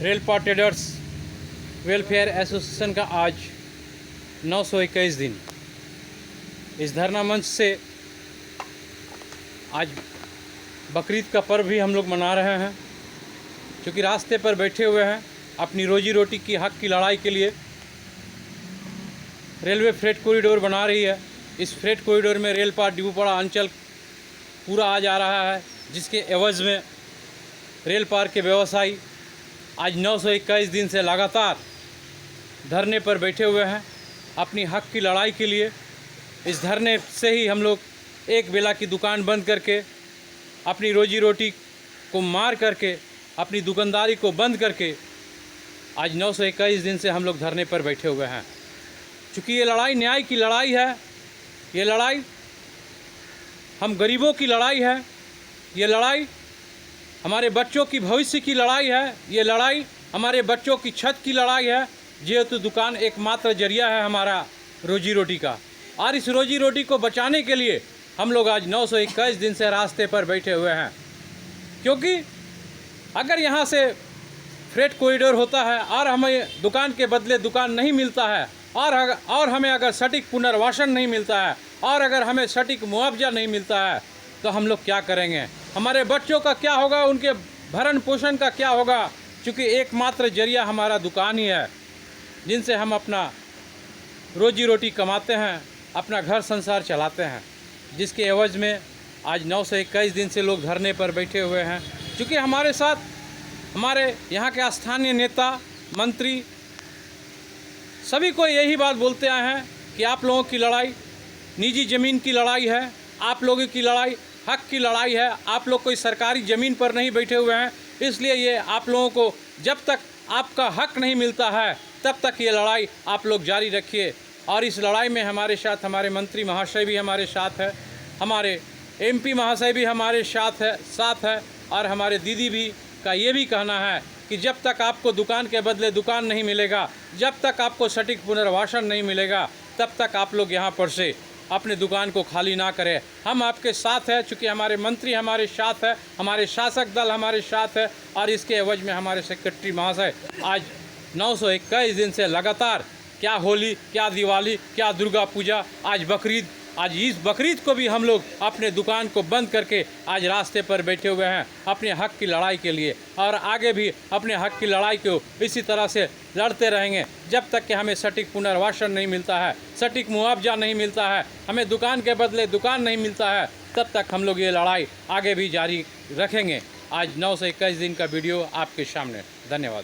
रेलपा traders welfare association का आज 921 दिन। इस धरना मंच से आज बकरीद का पर्व भी हम लोग मना रहे हैं, क्योंकि रास्ते पर बैठे हुए हैं अपनी रोजी रोटी की हक की लड़ाई के लिए। रेलवे फ्रेट कॉरिडोर बना रही है। इस फ्रेट कॉरिडोर में रेलपा डिबूपाड़ा अंचल पूरा आ जा रहा है, जिसके एवज़ में रेलपार के व्यवसायी आज 921 दिन से लगातार धरने पर बैठे हुए हैं अपनी हक की लड़ाई के लिए। इस धरने से ही हम लोग एक बेला की दुकान बंद करके अपनी रोजी रोटी को मार करके अपनी दुकानदारी को बंद करके आज 921 दिन से हम लोग धरने पर बैठे हुए हैं। चूँकि ये लड़ाई न्याय की लड़ाई है, ये लड़ाई हम गरीबों की लड़ाई है, ये लड़ाई हमारे बच्चों की भविष्य की लड़ाई है, ये लड़ाई हमारे बच्चों की छत की लड़ाई है। जेहेतु दुकान एकमात्र जरिया है हमारा रोजी रोटी का, और इस रोजी रोटी को बचाने के लिए हम लोग आज 921 दिन से रास्ते पर बैठे हुए हैं। क्योंकि अगर यहाँ से फ्रेट कॉरिडोर होता है और हमें दुकान के बदले दुकान नहीं मिलता है, और हमें अगर सटीक पुनर्वासन नहीं मिलता है, और अगर हमें सटीक मुआवजा नहीं मिलता है, तो हम लोग क्या करेंगे? हमारे बच्चों का क्या होगा? उनके भरण पोषण का क्या होगा? क्योंकि एकमात्र जरिया हमारा दुकान ही है, जिनसे हम अपना रोजी रोटी कमाते हैं, अपना घर संसार चलाते हैं, जिसके एवज़ में आज 921 दिन से लोग धरने पर बैठे हुए हैं। क्योंकि हमारे साथ हमारे यहाँ के स्थानीय नेता, मंत्री सभी को यही बात बोलते आए हैं कि आप लोगों की लड़ाई निजी ज़मीन की लड़ाई है, आप लोगों की लड़ाई हक की लड़ाई है। आप लोग कोई सरकारी ज़मीन पर नहीं बैठे हुए हैं, इसलिए ये आप लोगों को जब तक आपका हक नहीं मिलता है तब तक ये लड़ाई आप लोग जारी रखिए। और इस लड़ाई में हमारे साथ हमारे मंत्री महाशय भी हमारे साथ है, हमारे एमपी महाशय भी हमारे साथ है, और हमारे दीदी भी का ये भी कहना है कि जब तक आपको दुकान के बदले दुकान नहीं मिलेगा, जब तक आपको सटीक पुनर्वासन नहीं मिलेगा, तब तक आप लोग यहाँ पर से अपने दुकान को खाली ना करें। हम आपके साथ हैं, चूँकि हमारे मंत्री हमारे साथ है, हमारे शासक दल हमारे साथ है, और इसके एवज में हमारे सेक्रेटरी महाशय आज 921 दिन से लगातार क्या होली, क्या दिवाली, क्या दुर्गा पूजा, आज बकरीद, आज इस बकरीद को भी हम लोग अपने दुकान को बंद करके आज रास्ते पर बैठे हुए हैं अपने हक की लड़ाई के लिए। और आगे भी अपने हक की लड़ाई को इसी तरह से लड़ते रहेंगे जब तक कि हमें सटीक पुनर्वासन नहीं मिलता है, सटीक मुआवजा नहीं मिलता है, हमें दुकान के बदले दुकान नहीं मिलता है, तब तक हम लोग ये लड़ाई आगे भी जारी रखेंगे। आज 921 दिन का वीडियो आपके सामने। धन्यवाद।